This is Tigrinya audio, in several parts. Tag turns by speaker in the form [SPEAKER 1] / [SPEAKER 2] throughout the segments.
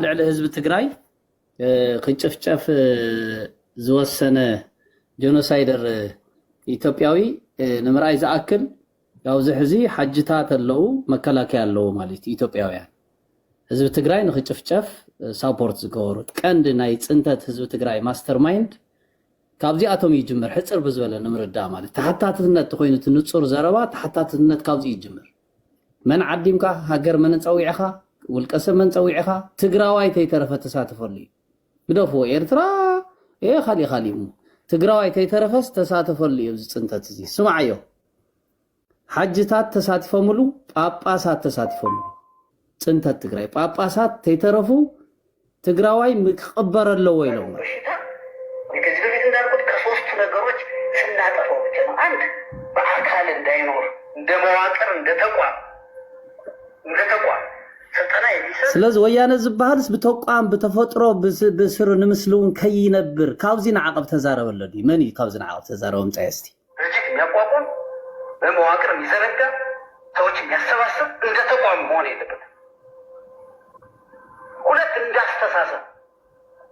[SPEAKER 1] لعل حزب تግራይ ክንጭፍጨፍ ዝወሰነ ጄኖሳይደር ኢትዮጵያዊ ንምራይ ዝኣክል ያው ዝሕዚ ሓጅታት ኣለው መከላከያ ኣለው ማለት ኢትዮጵያውያን ህዝብ ትግራይ ንክጭፍጨፍ ሳፖርት ዝገበሩ ቀንዲ ናይ ጽንተት ህዝብ ትግራይ ማስተርማይንድ ካብዚ ኣቶም ይጅምር ሕጽር ብዝበለ ንምርዳ ማለት ተሓታትነት ኮይኑ ትንጹር ዘረባ ተሓታትነት ካብዚ ይጅምር መን ዓዲምካ ሃገር መን ፀዊዕኻ والقسم من صويعها تግራዋይ ተይተረፈ ተሳተፈሉ ብደፎ ኤርትራ خالي مو تግራዋይ ተይተረፈስ ተሳተፈሉ ይብዝ ጽንተት እዚ ስማዓዮ ሓጅታት ተሳትፈሙሉ ጳጳሳት ተሳትፈሙሉ ጽንተት ትግራይ ጳጳሳት ተይተረፉ ትግራዋይ ምክቀበረለው ወይለው
[SPEAKER 2] ከዚህ በፊት እንዳልኩት ከሶስቱ ነገሮች ስናጠፋው ብቻ ነው አንድ በአካል እንዳይኖር እንደመዋቅር እንደተቋም
[SPEAKER 1] ስለዚህ ወያነ ዝባሃልስ በተቋም በተፈጥሮ በስር ንምስሉን ከይነብር ካብዚ ንዓቀብ ተዛረበለዲ መን ካብዚ ንዓቀብ ተዛረበም ጻይስቲ
[SPEAKER 2] እዚህ የሚያቋቁም በመዋቅር የሚዘረጋ ሰዎች የሚያሰባስብ እንደ ተቋም መሆን የለበት ሁለት እንዳስተሳሰብ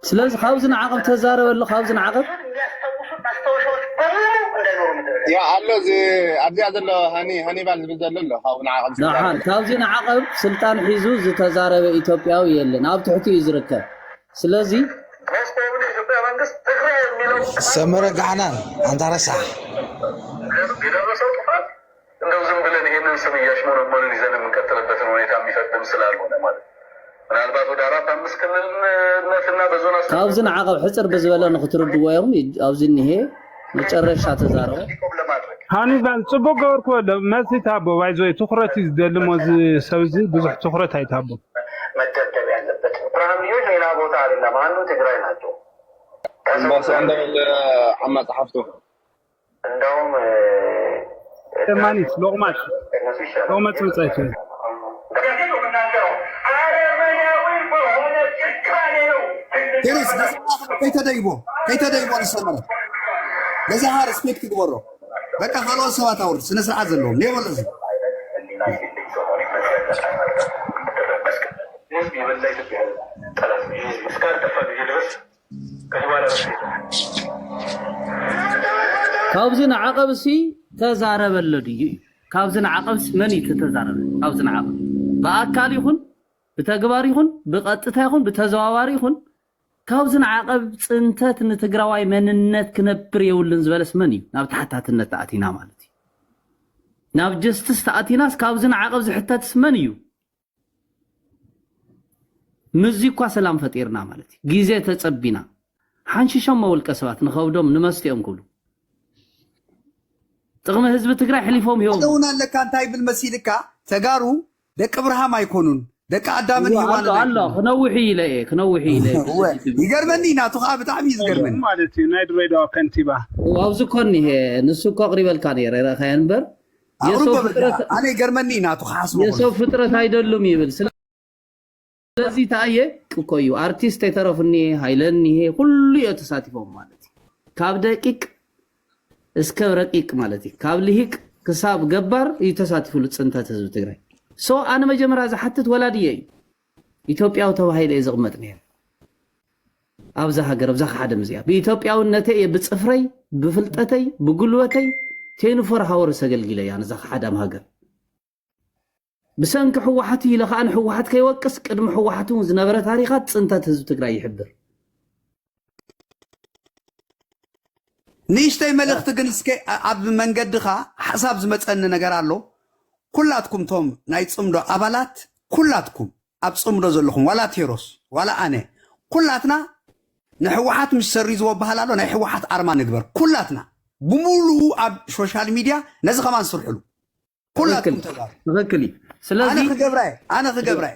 [SPEAKER 1] ስለዚህ ካብዚ ንዓቀብ ተዛረበለ ካብዚ ንዓቀብ
[SPEAKER 2] የሚያስተውሱ ማስተዋሻዎች በሙሉ እንዳይኖሩ ምድረገ
[SPEAKER 3] يا الله زي أبدي أزل هني بعد بدل له هاو نعقب
[SPEAKER 1] نعم كابزي نعقب سلطان حيزو زتزارب إثيوبياوي يلن أب تحتي يزركب سلازي
[SPEAKER 4] سمر قعنان عند رسع
[SPEAKER 5] እንደው ዝም ብለን ይሄንን ስም እያሽመረመርን ይዘን የምንቀጥልበትን ሁኔታ የሚፈቅድም ስላልሆነ ማለት ምናልባት ወደ 4-5 ክልልነትና በዞን
[SPEAKER 1] ካብዚ ንዓቀብ ሕጽር በዝበለ ንክትርድዎዮም ኣብዚ እንሄ መጨረሻ ተዛረበ
[SPEAKER 6] ሃኒባል ጽቡቅ ገርኩ መስታ በዋይዞ ትኩረት ይደልሞ ሰውዚ ብዙሕ ትኩረት አይታቡ
[SPEAKER 2] መደብደብ ያለበት ፕራሚዮች ሌላ ቦታ አይደለም አንዱ ትግራይ ናቸው
[SPEAKER 3] بس عندهم عم صحفته
[SPEAKER 2] እንደውም
[SPEAKER 6] ማኒት ሎማት መጻይተ
[SPEAKER 4] يرس كي تدايبو نسمر لذا ها ريسبكت تقبرو بقى خلاص سوات اور سنه سرعه زلهم ليه ولا زي
[SPEAKER 1] ካብዝና ዓቀብሲ ተዛረበለዲ ካብዝና ዓቀብስ መን ይተዛረበ ካብዝና ዓቀብ በአካል ይሁን በተግባር ይሁን በቀጥታ ይሁን በተዘዋዋሪ ይሁን ካብዝና ዓቀብ ጽንተት ንትግራዋይ መንነት ክነብር የውልን ዝበለስ መን እዩ ናብ ተሓታትነት ተኣቲና ማለት እዩ ናብ ጀስቲስ ተኣቲናስ ካብዝና ዓቀብ ዝሕተትስ መን እዩ ምዚኳ ሰላም ፈጢርና ማለት እዩ ግዜ ተጸቢና ሓንሽሾም መውልቀ ሰባት ንኸብዶም ንመስተዮም ኩሉ ጥቅም ህዝብ ትግራይ ሕሊፎም ይሆም
[SPEAKER 4] ደውና ለካ እንታይ ብል መሲልካ ተጋሩ ደቅ ብርሃም አይኮኑን ደቅ አዳምን ይዋን
[SPEAKER 1] አላ ክነውሒ ኢለ
[SPEAKER 4] ይገርመኒ ናቱ ኻ በጣም ይዝገርመኒ
[SPEAKER 6] ማለት እዩ ናይ ድሬዳዋ ከንቲባ
[SPEAKER 1] ዋውዝ ኮን ይሄ ንሱ እኮ ቅሪበልካ ነይረ ረኸያ እንበር
[SPEAKER 4] የሰው ፍጥረት አኔ ይገርመኒ ናቱ ኻስሞ
[SPEAKER 1] የሰው ፍጥረት አይደሉም ይብል ስለዚህ ታየ እኮዩ አርቲስት የተረፍኒ ሃይለኒ ይሄ ሁሉ የተሳትፈው ማለት ካብ ደቂቅ እስከ ረቂቅ ማለት ካብ ልሂቅ ክሳብ ገባር ይተሳትፉሉ ጽንተት ህዝብ ትግራይ ሶ አነ መጀመሪያ ዝሐትት ወላድየ ኢትዮጵያው ተባሂለ ይዝቅመጥ ነበር ኣብዛ ሃገር ኣብዛ ሓደም እዚያ በኢትዮጵያውነቴ ብጽፍረይ ብፍልጠተይ ብጉልበተይ ቴንፎር ሃወር ሰገልግለ ያን ዛ ሓደም ሃገር ብሰንኪ ሕዋሓት ኢለኻን ሕዋሓት ከይወቅስ ቅድሚ ሕዋሓቱ ዝነበረ ታሪኻት ጽንተት ህዝብ ትግራይ ይሕብር
[SPEAKER 4] نيشتي ملخت ግን እስከ ኣብ መንገድኻ حساب ዝመፀኒ ነገር ኣሎ ኩላትኩም ቶም ናይ ጽምዶ ኣባላት ኩላትኩም ኣብ ጽምዶ ዘለኹም ዋላ ቴሮስ ዋላ ኣነ ኩላትና ንሕዋሓት ምስ ሰሪ ዝበሃል ኣሎ ናይ ሕዋሓት ኣርማ ንግበር ኩላትና ብሙሉ ኣብ ሶሻል ሚዲያ ነዚ ከማን ስርሕሉ ኩላትኩም
[SPEAKER 1] ተዘክሊ ስለዚህ
[SPEAKER 4] ኣነ ክገብራይ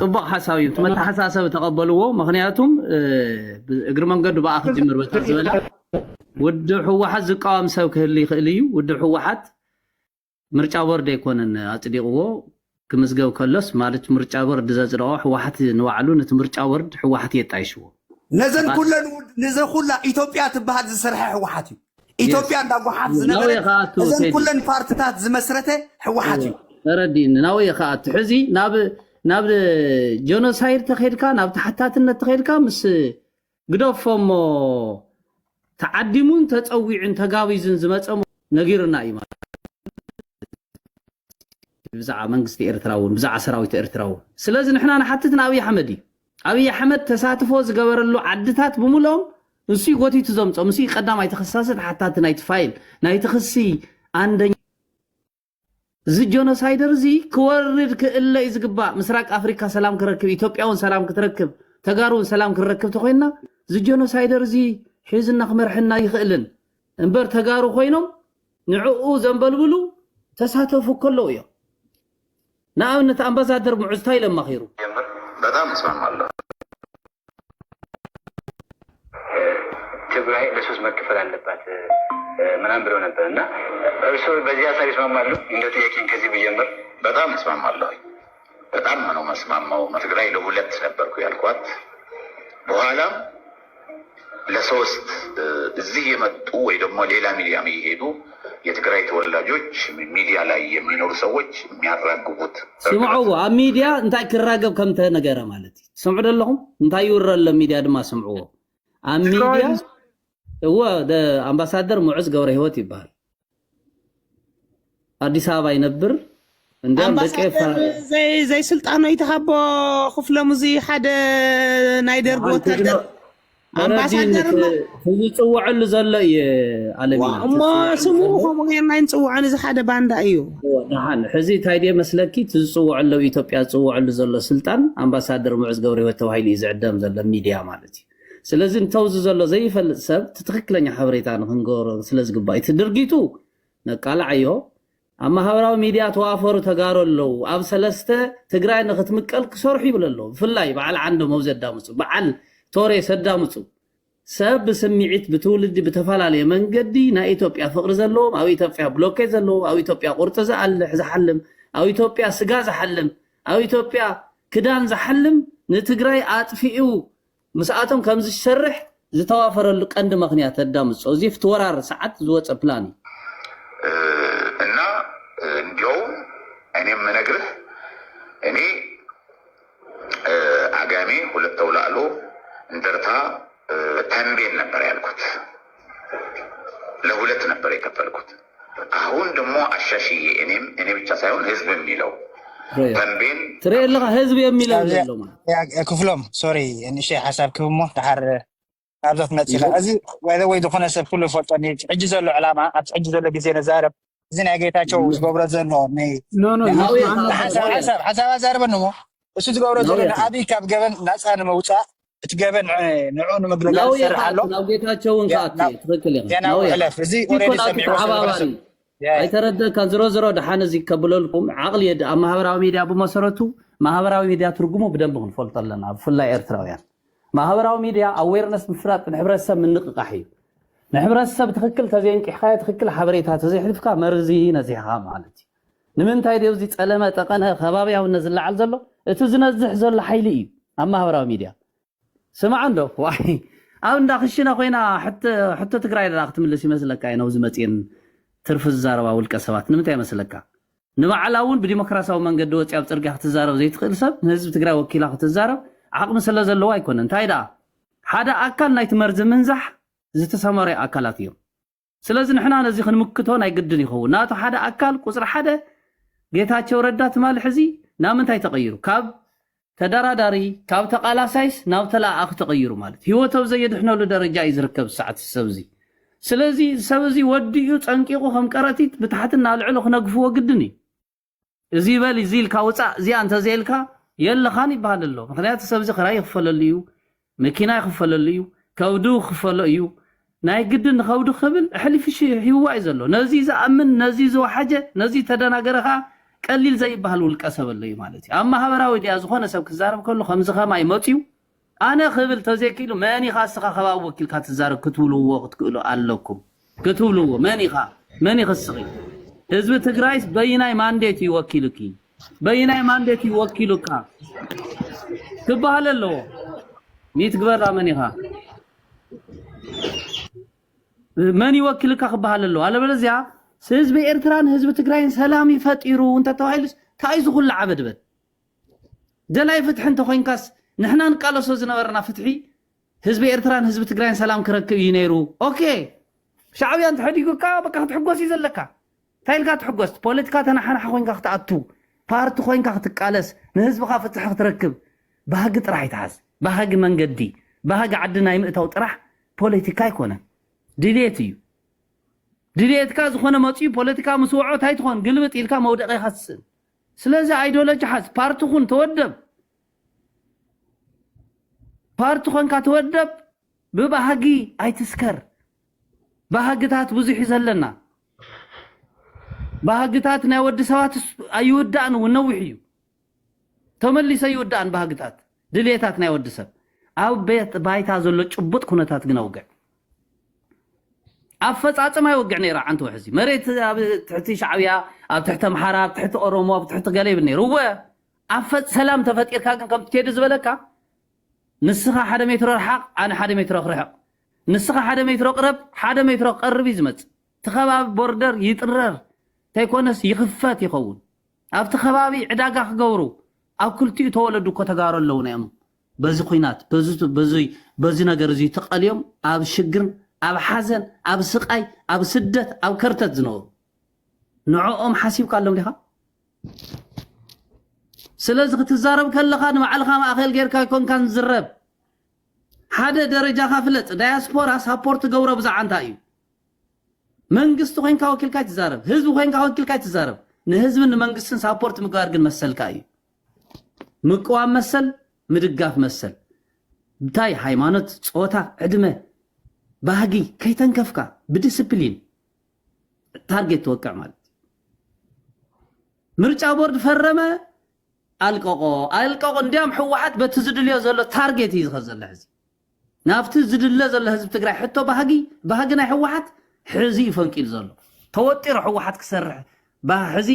[SPEAKER 1] ጥቡቅ ሓሳብ እዩ ተመተሓሳሰብ ተቀበልዎ ምክንያቱም እግሪ መንገዱ በኣኽ ጅምር በታ ዝበለ ውድ ሕዋሓት ዝቃወም ሰብ ክህሊ ይኽእል እዩ ውድ ሕዋሓት ምርጫ ቦርድ ኣይኮነን ኣጽዲቕዎ ክምዝገብ ከሎስ ማለት ምርጫ ቦርድ ዘጽድቆ ሕዋሓት ንባዕሉ ነቲ ምርጫ ቦርድ ሕዋሓት የጣይሽዎ
[SPEAKER 4] ነዘን ኩለን ነዘ ኩላ ኢትዮጵያ ትበሃል ዝሰርሐ ሕዋሓት እዩ ኢትዮጵያ እንዳጓሓት ዝነበረ ነዘን ኩለን ፓርቲታት ዝመስረተ ሕዋሓት እዩ
[SPEAKER 1] ተረዲን ናው የኻት ሕዚ ናብ ናብ ጆኖሳይድ ተኸድካ ናብ ተሓታትነት ተኸድካ ምስ ግደፎሞ ተዓዲሙን ተፀዊዕን ተጋቢዝን ዝመፀሞ ነጊርና እዩ ማለት ብዛዕባ መንግስቲ ኤርትራውን ብዛዕባ ሰራዊት ኤርትራውን ስለዚ ንሕና ንሓትት ንኣብይ ኣሕመድ እዩ ኣብይ ኣሕመድ ተሳትፎ ዝገበረሉ ዓድታት ብምሎም ንሱ ጎቲቱ ዘምፆም ንሱ ቀዳማይ ተኸሳሲ ተሓታቲ ናይቲ ፋይል ናይቲ ክሲ አንደኛ እዚ ጆኖሳይደር እዚ ክወርድ ክእለ እዩ ዝግባእ ምስራቅ ኣፍሪካ ሰላም ክረክብ ኢትዮጵያውን ሰላም ክትረክብ ተጋሩን ሰላም ክረክብ ተኮይና እዚ ጆኖሳይደር እዚ ሒዝና ክመርሕና ይኽእልን እምበር ተጋሩ ኮይኖም ንዕኡ ዘንበልብሉ ተሳተፉ ከለው እዮም ንኣብነት ኣምባሳደር ሙዑዝ ታይ ለማኺሩ
[SPEAKER 5] በጣም እስማማለሁ ትግራይ ለሶስት መከፈል አለባት ምናምን ብለው ነበርና እርሱ በዚህ ሀሳብ ይስማማሉ እንደ ጥያቄን ከዚህ ብጀምር በጣም እስማማለሁ በጣም ነው መስማማው ትግራይ ለሁለት ነበርኩ ያልኳት በኋላ ለሶስት እዚህ የመጡ ወይ ደግሞ ሌላ ሚዲያ የሚሄዱ የትግራይ ተወላጆች ሚዲያ ላይ የሚኖሩ ሰዎች የሚያራግቡት
[SPEAKER 1] ስምዑ ኣብ ሚዲያ እንታይ ክራገብ ከምተ ነገረ ማለት ስምዑ ደለኹም እንታይ ይወረለ ሚዲያ ድማ ስምዑ ኣብ ሚዲያ هو ده امباسادر معز قوري هوت يبال አዲስ አበባ ይነብር እንደም በቀፋ
[SPEAKER 7] زي سلطانو يتخبو خفله مزي حدا نايدر بوتر امباسادر يصوعل زله عالمي اما سموهم غير ما ينصوعن اذا حدا باندا ايو
[SPEAKER 1] نحن حزي تايدي مسلكي تصوعل ايثيوبيا تصوعل زله سلطان امباسادر معز قوري هوت توهيل يزعدم زله ميديا مالتي ስለዚህ እንተውዝ ዘሎ ዘይፈልጥ ሰብ ትክክለኛ ሓበሬታ ንክንገሮ ስለዝግባእ እቲ ድርጊቱ ነቃልዓዮ ኣብ ማህበራዊ ሚድያ ተዋፈሩ ተጋሩ ኣለው ኣብ ሰለስተ ትግራይ ንኽትምቀል ክሰርሑ ይብሉ ኣለው ብፍላይ በዓል ዓንዶ መውዘድ ዳምፁ በዓል ቶሬ ሰዳምፁ ሰብ ብስምዒት ብትውልዲ ብተፈላለየ መንገዲ ናይ ኢትዮጵያ ፍቅሪ ዘለዎም ኣብ ኢትዮጵያ ብሎኬት ዘለዎም ኣብ ኢትዮጵያ ቁርጢ ዝሓልም ኣብ ኢትዮጵያ ስጋ ዝሓልም ኣብ ኢትዮጵያ ክዳን ዝሓልም ንትግራይ ኣጥፊኡ مساعتهم كم زشرح زتوافر القند مخنيات الدامس وزيف تورار ساعات زوج بلاني
[SPEAKER 5] إننا اليوم أنا منقله أني أجامي ولا تولعلو ندرتها تنبين نبري الكت لهولت نبري كفلكت أهون دمو أشاشي أني بتشاسيون حزب ميلو تنبين
[SPEAKER 1] ترى لغة حزب يميلو زلوا
[SPEAKER 8] يا كفلهم سوري يعني شيء حساب كمو تحر أبدأ متسخ أزي وإذا ويد خنا سب كله فلتاني عجز له علامة عجز له جزيرة زارب زين أجيتها شو سبورة زنو ني حساب زارب إنه بس سبورة زنو أبي كاب جبن ناس أنا موسى تجبن نعون مبلغ سر حلو
[SPEAKER 1] لو جيتها شو نقاطي تذكرين
[SPEAKER 8] أنا ألف زي أوريدي سمعوا
[SPEAKER 1] አይተረደ ከዝሮ ዝሮ ደሓነ ዝከብለልኩም ዓቅሊ የድ ኣብ ማህበራዊ ሚድያ ብመሰረቱ ማህበራዊ ሚድያ ትርጉሙ ብደንብ ክንፈልጠለና ብፍላይ ኤርትራውያን ማህበራዊ ሚድያ አዌርነስ ምፍራጥ ንሕብረተሰብ ምንቅቃሕ እዩ ንሕብረተሰብ ትክክል ተዘይንቂሕካ ትክክል ሓበሬታ ተዘይሕልፍካ መርዚ ነዚሕኻ ማለት እዩ ንምንታይ ደው ዚ ፀለመ ጠቀነ ከባቢያውነት ዝለዓል ዘሎ እቲ ዝነዝሕ ዘሎ ሓይሊ እዩ ኣብ ማህበራዊ ሚድያ ስማዕ እንዶ ዋይ ኣብ እንዳክሽና ኮይና ሕቶ ትግራይ ዳ ክትምለስ ይመስለካ ነው ዝመፅን ترف الزارة والكسبات نمتى مسلكا نبعلاون بديمقراطية ومنجد وتي أب ترجع تزارة وزي تقل سب نهزب تقرأ وكيلة تزارة عقب مسلا زلوا يكون انتايدا حدا أكل نايت مرز منزح زت سماري أكلاتيهم سلازن إحنا نزيخ نمكتون يقدني هو ناتو حدا أكل كسر حدا جيتها تشوردات مال حزي نام انتاي تغيروا كاب تداري كاب تقالا سايس ناو تلا أخ تغيروا مالت هو توزيد إحنا لدرجة يزركب ساعة السبزي سلازي سبزي وديو تنقيقو خم قراتيت بتحتنا العلو خنقفو قدني زي بالي زيلكا وصا زي انت زيلكا يلا خاني بهالله مخنيات سبزي خراي يخفلليو مكينا يخفلليو كودو خفلليو ناي قدن خودو خبل احلي في شي هو عايزلو نزي زامن نزي زو حاجه نزي تدناغرها قليل زي بهال والقسبلي مالتي اما خبراوي دي ازخونه سب كزارب كله خمس خما يموتيو أنا خبل تزكيلو ماني خاصة خبا وكيل كاتزار كتولو وقت كيلو علىكم كتولو ماني خصغي حزب تግራይስ በይናይ ማንዴት ይወኪልኪ በይናይ ማንዴት ይወኪልካ ትባሃለሎ ሚት ግበራ ማኒኻ ማን ይወኪልካ ክባሃለሎ አለበለዚያ ህዝብ ኤርትራን ህዝብ ትግራይን ሰላም ይፈጥሩ እንተ ተዋይልስ ታይዙ ሁሉ ዓበድበት دلاي فتح انت خوينكاس نحنا نقالو سو زنبرنا فتحي حزب إرتران حزب تግራይን سلام كركب ينيرو اوكي شعبي انت حديقك بقى تحقوس يزلك تايلكا تحقوس بوليتيكا تنحنا خوينكا تاعتو بارت خوينكا تقالس نحزبك فتح تركب بهاج طرح يتحس بهاج منقدي بهاج عدنا يمئتو طرح بوليتيكا يكون ديليتيو ديليتكا زخونه مصي بوليتيكا مسوعو تايتخون قلبت إلكا مودق يحسن سلازي ايديولوجي حس بارت خون تودب بارت خون كتودب ببهاجي اي تسكر بهاجتات بزح يزلنا بهاجتات نا ود سوات ايودان ونوحيو تملي سيودان بهاجتات دليتات نا ود سب او بيت بايتا زلو ጭቡጥ ኩነታት ግን አውገ አፈጻጸም አይወግዕ ነራ አንተ ወሕዚ መሬት ትሕቲ ሻዕብያ ኣብ ትሕቲ ምሓራ ኣብ ትሕቲ ኦሮሞ ኣብ ትሕቲ ገሌብ ነይሩ ኣፈጽ ሰላም ተፈጢርካ ግን ከም ትሄድ ዝበለካ ንስኻ 1 ሜትሮ ረሓቕ ኣነ 1 ሜትሮ ክርሕቕ ንስኻ 1 ሜትሮ ቅረብ 1 ሜትሮ ቀርብ ይዝመጽ ተኸባቢ ቦርደር ይጥረር ተይኮነስ ይኽፈት ይኸውን ኣብቲ ከባቢ ዕዳጋ ክገብሩ ኣብ ክልቲኡ ተወለዱ እኮ ተጋሩ ኣለዉ ነዮም በዚ ኩናት በዚ ነገር እዚ ተቐልዮም ኣብ ሽግርን ኣብ ሓዘን ኣብ ስቃይ ኣብ ስደት ኣብ ከርተት ዝነበሩ ንዕኦም ሓሲብካ ኣሎም ዲኻ ስለዚ ክትዛረብ ከለኻ ንባዕልኻ ማእኸል ጌርካ ይኮንካ ዝዝረብ ሓደ ደረጃኻ ፍለጥ ዳያስፖራ ሳፖርት ገብሮ ብዛዕባ እንታይ እዩ መንግስቲ ኮይንካ ወኪልካ ትዛረብ ህዝቢ ኮይንካ ወኪልካ ትዛረብ ንህዝብን ንመንግስትን ሳፖርት ምግባር ግን መሰልካ እዩ ምቅዋም መሰል ምድጋፍ መሰል እንታይ ሃይማኖት ጾታ ዕድመ ባህጊ ከይተንከፍካ ብዲስፕሊን ታርጌት ተወቅዕ ማለት ምርጫ ቦርድ ፈረመ አልቀቆ እንዲያም ሕወሓት በቲ ዝድልዮ ዘሎ ታርጌት እዩ ዝኸዘለ ሕዚ ናብቲ ዝድለ ዘሎ ህዝቢ ትግራይ ሕቶ ባህጊ ናይ ሕወሓት ሕዚ ይፈንቂል ዘሎ ተወጢሩ ሕወሓት ክሰርሕ ሕዚ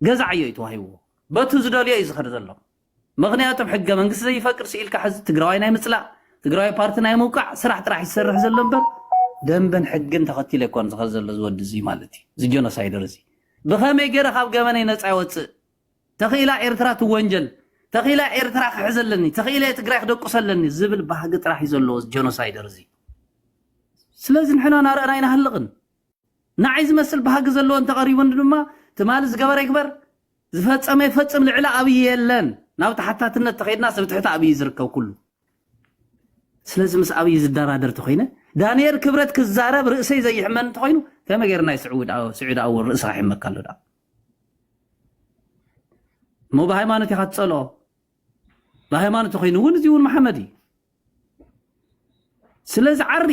[SPEAKER 1] ገዛዕዮ እዩ ተዋሂብዎ በቲ ዝደልዮ እዩ ዝኸድ ዘሎ ምክንያቱም ሕገ መንግስቲ ዘይፈቅድ ስኢልካ ሕዚ ትግራዋይ ናይ ምፅላእ ትግራዋይ ፓርቲ ናይ ምውቃዕ ስራሕ ጥራሕ ይሰርሕ ዘሎ እምበር ደንበን ሕግን ተኸቲለ ይኮን ዝኸድ ዘሎ ዝወዲ እዚ ማለት እዩ እዚ ጆኖሳይደር እዚ ብኸመይ ገይረ ካብ ገመነይ ነፃ ይወፅእ ተኺላ ኤርትራ ትወንጀል ተኺላ ኤርትራ ክሕዘለኒ ተኺላ ትግራይ ክደቁሰለኒ ዝብል ባህጊ ጥራሕ እዩ ዘለዎ ጆኖሳይደር እዚ ስለዚ ንሕና ናርአና ይናሃልቕን ንዓይ ዝመስል ባህጊ ዘለዎ እንተቐሪቡን ድማ ትማሊ ዝገበረ ይግበር ዝፈፀመ ይፈፅም ልዕሊ ኣብይ የለን ናብ ተሓታትነት ተኸይድና ሰብ ትሕቲ ኣብይ ዝርከብ ኩሉ ስለዚ ምስ ኣብይ ዝደራደር ተኾይነ ዳንኤል ክብረት ክዛረብ ርእሰይ ዘይሕመን ተኾይኑ ከመይ ጌርና ስዑድ ኣወር ርእስኻ ይሕመካ ኣሎ ዳ ሞ ብሃይማኖት ኢኻ ትፀልኦ ብሃይማኖት ተኾይኑ እውን እዚ እውን መሓመድ እዩ ስለዚ ዓሪ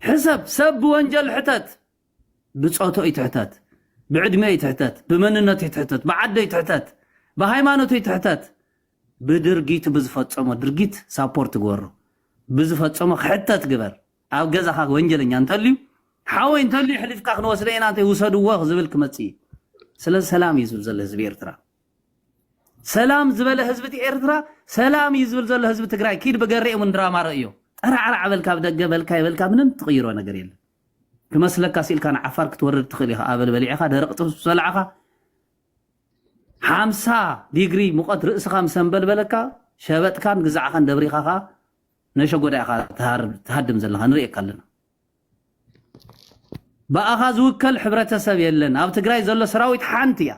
[SPEAKER 1] ሕሰብ ሰብ ብወንጀል ሕተት ብፆቶ ይትሕተት بعدمي يتحتت بمننت يتحتت بعد يتحتت بهايمانوت يتحتت بدرجيت بزفصمو درجيت سابورت غورو بزفصمو حتت جبر او غزاخ وانجلኛ انتلي حاوي انتلي حلفك نوسدينا انت وسدوا زبلك مصي سلا سلام يزبل زل حزب ኤርትራ سلام زبل حزب ኤርትራ سلام يزبل زل حزب ትግራይ كيد بغرئ من دراما رأيو طرع በልካ በደገ በልካ ይበልካ ምንም ትغيሮ ነገር የለም كمسلك كاسيل كان عفار كتورد تخليها قبل بليعها درقت سلعها 50 ديجري مقد رأس 5 بلبلكا شبت كان جزع خان دبريخا نشو قداخا تهدم زلها نريك لنا باخذ وكل حبرتسب يلن اب تግራይ ዘሎ ሰራዊት ሓንቲያ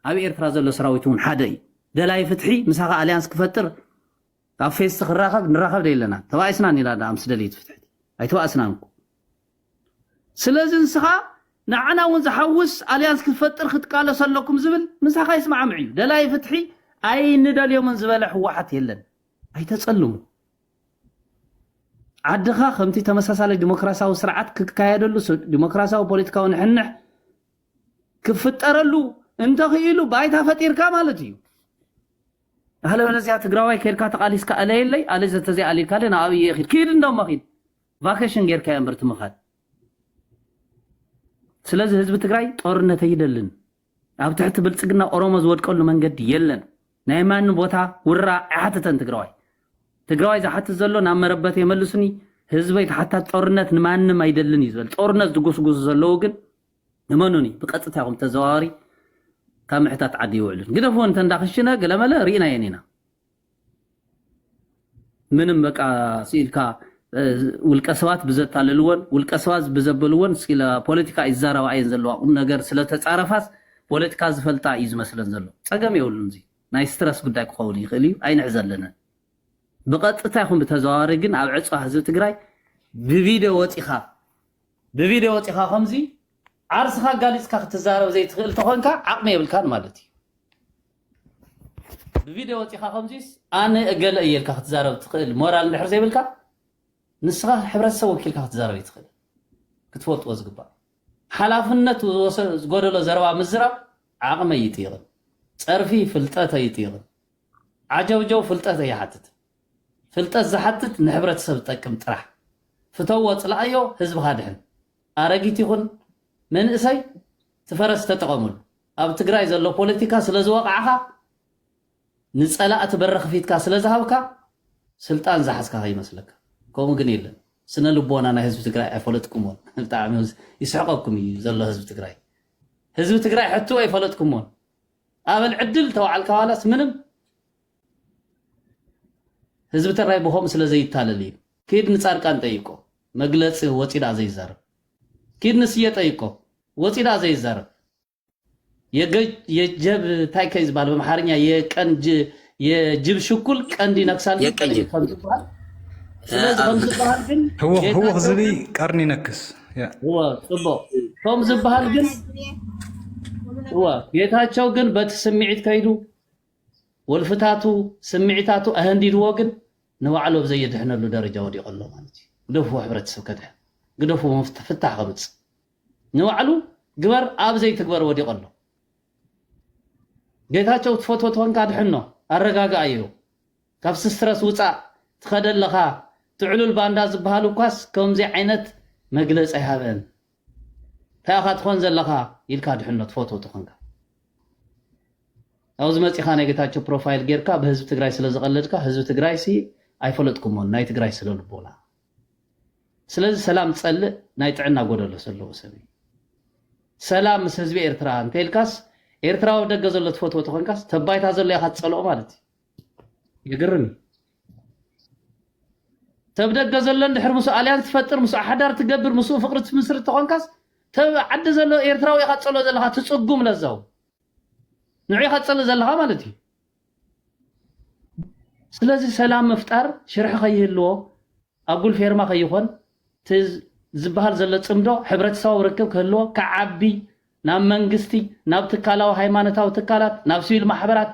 [SPEAKER 1] اب ኤርትራ ዘሎ ሰራዊቱን ሓደይ ደላይ ፍትሒ مسخه اليانس كفتر ካብ ፌስ ተخራኸብ ንራኸብ ደይለና ተባይስና ንላዳ امس دليت ፍትሒ አይተዋስናንኩ ስለዚህ እንስኻ ንዓና እውን ዝሓውስ አልያንስ ክፈጥር ክትቃለሰለኩም ዝብል ምሳኻ ይስማዕ ምዕዩ ደላይ ፍትሒ ኣይንደልዮም ዝበለ ሕወሓት የለን ኣይተጸልሙ ዓድኻ ከምቲ ተመሳሳለ ዲሞክራሲያዊ ስርዓት ክካየደሉ ዲሞክራሲያዊ ፖለቲካዊ ንሕንሕ ክፍጠረሉ እንተኽኢሉ ባይታ ፈጢርካ ማለት እዩ አለ ወለዚያ ትግራዋይ ከርካ ተቃሊስካ አለየለይ አለ ዘተዚያ አሊካ ለና ኣብይ ይኺድ ኪድ እንደማኺድ ቫኬሽን ጌርካ የምብርት ምኻድ ስለዚህ ህዝብ ትግራይ ጦርነት ይደልን ኣብ ትሕቲ ብልጽግና ኦሮሞ ዝወድቀሉ መንገዲ የለን ናይ ማን ቦታ ውራ ኣሓተተን ትግራዋይ ዝሓት ዘሎ ናብ መረበት የመልሱኒ ህዝበይ ተሓታት ጦርነት ንማንም አይደልን ይዘል ጦርነት ዝጉስጉስ ዘለው ግን ንመኑኒ ብቀጥታ ይኹም ተዘዋዋሪ ካብ ምሕታት ዓዲ ይውዕልን ግደፎ እንተንዳክሽነ ገለመለ ሪእና የኔና ምንም በቃ ሲልካ ውልቀ ሰባት ብዘታልልዎን ውልቀ ሰባት ብዘበልዎን ስለ ፖለቲካ ይዛረባ እየን ዘለዋ ነገር ስለተጻረፋስ ፖለቲካ ዝፈልጣ እዩ ዝመስለን ዘሎ ፀገም የብሉን እዚ ናይ ስትረስ ጉዳይ ክኸውን ይኽእል እዩ ኣይንዕዘለነ ብቐጥታ ይኹን ብተዘዋዋሪ ግን ኣብ ዕፅዋ ህዝቢ ትግራይ ብቪድዮ ወፂኻ ከምዚ ዓርስኻ ጋሊፅካ ክትዛረብ ዘይትኽእል ተኾንካ ዓቕሚ የብልካን ማለት እዩ ብቪድዮ ወፂኻ ከምዚስ ኣነ እገለ እየልካ ክትዛረብ ትኽእል ሞራል እንድሕር ዘይብልካ ንስኻ ሕብረተሰብ ወኪልካ ክትዛረብ ይትኽእል ክትፈልጥዎ ዝግባእ ሓላፍነት ዝጎደሎ ዘረባ ምዝራብ ዓቕመ ይጥይቕን ፀርፊ ፍልጠት ይጥይቕን ዓጀብጀው ፍልጠት ይሓትት ፍልጠት ዝሓትት ንሕብረተሰብ ዝጠቅም ጥራሕ ፍተዎ ፅላእዮ ህዝብኻ ድሕን ኣረጊት ይኹን መንእሰይ ትፈረስ ተጠቐሙሉ ኣብ ትግራይ ዘሎ ፖለቲካ ስለ ዝወቕዓኻ ንፀላእቲ በሪ ክፊትካ ስለ ዝሃብካ ስልጣን ዝሓዝካ ይመስለካ ከምኡ ግን የለን ስነ ልቦና ናይ ህዝቢ ትግራይ ኣይፈለጥኩምዎን ብጣዕሚ ይስሕቀኩም እዩ ዘሎ ህዝቢ ትግራይ ሕቱ ኣይፈለጥኩምዎን ኣበል ዕድል ተዋዓልካ ዋላስ ምንም ህዝቢ ትግራይ ብሆም ስለ ዘይታለል እዩ كيد نصارقان ጠይቆ መግለጽ ወጪዳ ዘይዛረብ كيد ንስየ ጠይቆ ወጪዳ ዘይዛረብ የጀብ ታይከይ ዝባል በመሐርኛ የቀንጅ የጅብ ሽኩል ቀንዲ ነክሳል ስለዚህ ከምዝባል ግን
[SPEAKER 9] هو غزلي قرني نكس
[SPEAKER 1] هو ጽቦ ከምዝባል ግን هو ጌታቸው ግን በትስምዒት ከይዱ ወልፍታቱ ስምዒታቱ አህንዲድዎ ግን نوعلو بزي دحنا له درجة ودي قلو مالتي قدفو حبرت سكته قدفو مفتح خبص نوعلو قبر اب زي تكبر ودي قلو جيتاچو تفوتو تون قاد حنو ارغاغا ايو كابس سترس وصا تخدل لخا تعلو الباندا زبحالو كاس كم زي عينت مجلس ايهابن تاخا تخون زلخا يلكا دحنو تفوتو تخونكا اوز مصي خانه جيتاچو بروفايل غيركا بهزب تግራይ ስለዘቀለድካ ህዝብ ትግራይ ሲ አይፈለጥኩም ናይ ትግራይ ስለልቦና ስለዚህ ሰላም ጸልእ ናይ ጥዕና ጎደሎ ሰለው ሰቢ ሰላም ምስ ህዝቢ ኤርትራ እንተልካስ ኤርትራው ደገ ዘሎ ተፎቶ ተኾንካስ ተባይታ ዘሎ ያኻ ጸልኦ ማለት ይግርም ተብደገ ዘሎ እንድሕር ሙሱ አልያንስ ትፈጥር ሙሱ ሓዳር ትገብር ሙሱ ፍቅሪ ትምስርት ተኾንካስ ተዓዲ ዘሎ ኤርትራው ያኻ ጸልኦ ዘለኻ ትጽጉም ለዛው ንዑ ያኻ ጸልኦ ዘለኻ ማለት እዩ ስለዚህ ሰላም መፍጣር ሽርሕ ከይህልዎ አጉል ፌርማ ከይኾን ዝብሃል ዘሎ ጽምዶ ሕብረተሰብ ርክብ ከህልዎ ከዓቢ ናብ መንግስቲ ናብ ትካላዊ ሃይማኖታዊ ትካላት ናብ ሲቪል ማሕበራት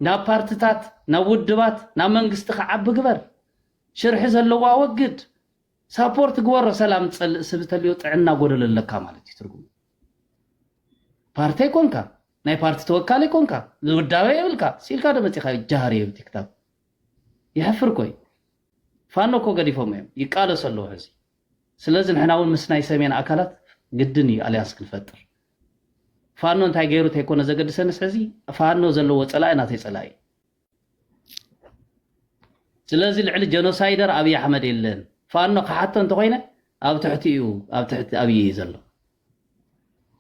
[SPEAKER 1] ናብ ፓርቲታት ናብ ውድባት ናብ መንግስቲ ከዓቢ ግበር ሽርሕ ዘለዎ ወግድ ሳፖርት ግወሮ ሰላም ጸልእ ስብተልዮ ጥዕና ጎደለለካ ማለት እዩ ትርጉም ፓርቲ ኮንካ ናይ ፓርቲ ተወካሊ ኮንካ ዝውዳበ ይብልካ ሲልካ ደመጽኻ ጃሃር ይብቲክታብ يحفر كوي فانو كو قديفهم يقالو سلو هزي ስለዚህ ንሕናውን ምስናይ ሰሜን አካላት ግድን እዩ አልያንስ ክንፈጥር ፋኖ እንታይ ገይሩ ተይኮነ ዘገድሰንስ ሕዚ ፋኖ ዘለዎ ፀላኢ ናተይ ፀላኢ ስለዚህ ልዕሊ ጀኖሳይደር አብይ አሕመድ የለን ፋኖ ከሓቶ እንተኮይነ ኣብ ትሕቲ እዩ ኣብ ትሕቲ አብይ ዘሎ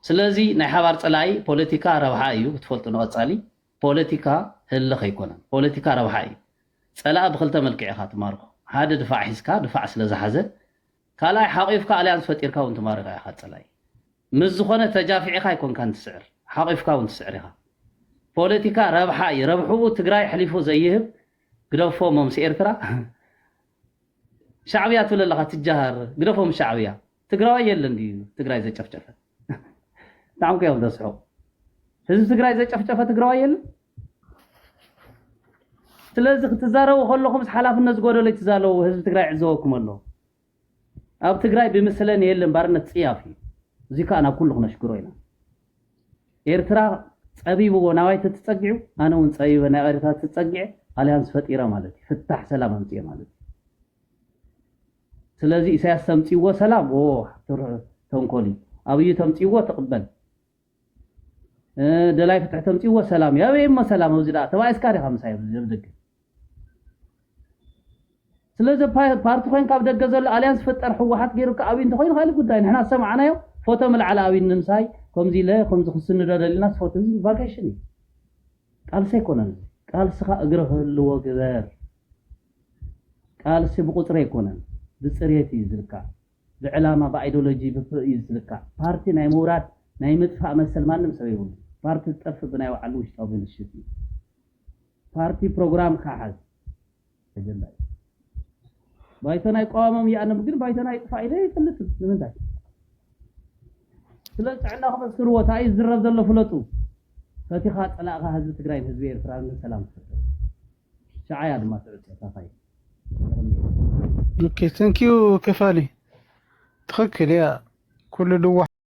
[SPEAKER 1] ስለዚህ ናይ ሓባር ፀላኢ ፖለቲካ ረብሓ እዩ ትፈልጡ ንቀፃሊ ፖለቲካ ህልኽ ኣይኮነን ፖለቲካ ረብሓ እዩ ፀላኢ ብክልተ መልክዕ ኢኻ ትማርኮ ሓደ ድፋዕ ሒዝካ ድፋዕ ስለ ዝሓዘ ካልኣይ ሓቂፍካ አልያንስ ፈጢርካ እውን ትማርካ ኢኻ ፀላኢ ምስ ዝኾነ ተጃፊዕካ ይኮንካ እንትስዕር ሓቂፍካ እውን ትስዕር ኢኻ ፖለቲካ ረብሓ እዩ ረብሕኡ ትግራይ ሕሊፉ ዘይህብ ግደፎ መምሲ ኤርትራ ሻዕብያ ትብል ኣለኻ ትጃሃር ግደፎም ሻዕብያ ትግራዋይ የለን ድዩ ትግራይ ዘጨፍጨፈ ንዓም ከዮም ተስሑ ህዝቢ ትግራይ ዘጨፍጨፈ ትግራዋይ የለን ስለዚህ ክትዛረቡ ከለኹም ሓላፍነት ዝጎደሎ ይትዛለቡ ህዝቢ ትግራይ ዕዘወኩም ኣሎ ኣብ ትግራይ ብምስለን የለን ባርነት ጽያፍ እዩ እዚ ከኣና ኩሉ ክነሽግሮ ኢና ኤርትራ ፀቢብዎ ናባይ ትፀጊዑ ኣነ እውን ፀቢበ ናይ ኤርትራ ትፀጊዐ አልያንስ ፈጢረ ማለት እዩ ፍታሕ ሰላም ኣምፅየ ማለት እዩ ስለዚህ ኢሳያስ ተምፅይዎ ሰላም ተንኮሊ ኣብዩ ተምፅይዎ ተቕበል ደላይ ፍትሕ ተምፅይዎ ሰላም ያበይሞ ሰላም ኣብዚ ዳ ተባይስካ ዲኻ ምሳይ ዝብድግ ስለዚህ ፓርቲ ኮይን ካብ ደገ ዘሎ አልያንስ ፈጠር ሕወሓት ገይሩ ከኣብይ እንተኮይኑ ካሊ ጉዳይ ንሕና ሰማዕናዮ ፎቶ መልዓል ኣብይ ንምሳይ ከምዚ ለ ከምዚ ክስንዶ ደልና ስፎት እዚ ቫኬሽን ቃልሲ ኣይኮነን ቃልስኻ እግሪ ክህልዎ ግበር ቃልሲ ብቁፅሪ ኣይኮነን ብፅሬት እዩ ዝልካዕ ብዕላማ ብኣይዲዮሎጂ ብፍእ እዩ ዝልካዕ ፓርቲ ናይ ምውራድ ናይ ምጥፋእ መሰል ማንም ሰብ ይብሉ ፓርቲ ዝጠፍ ብናይ ባዕሉ ውሽጣዊ ብልሽት እዩ ፓርቲ ፕሮግራም ካሓዝ ተጀላ ባይቶና ይቃወሞም ይኣንም ግን ባይቶና ይጥፋእ ኢለ ይፍልጥ ንምንታይ ስለ ጥዕና ከመስክርዎ ታይ ዝረብ ዘሎ ፍለጡ ፈቲኻ ጠላቕኻ ህዝቢ ትግራይ ህዝቢ ኤርትራ ሰላም ተፈጠረ ሸዓያ ድማ ተዕጣፋይ
[SPEAKER 6] اوكي ثانك يو كفالي تخكل يا كل دو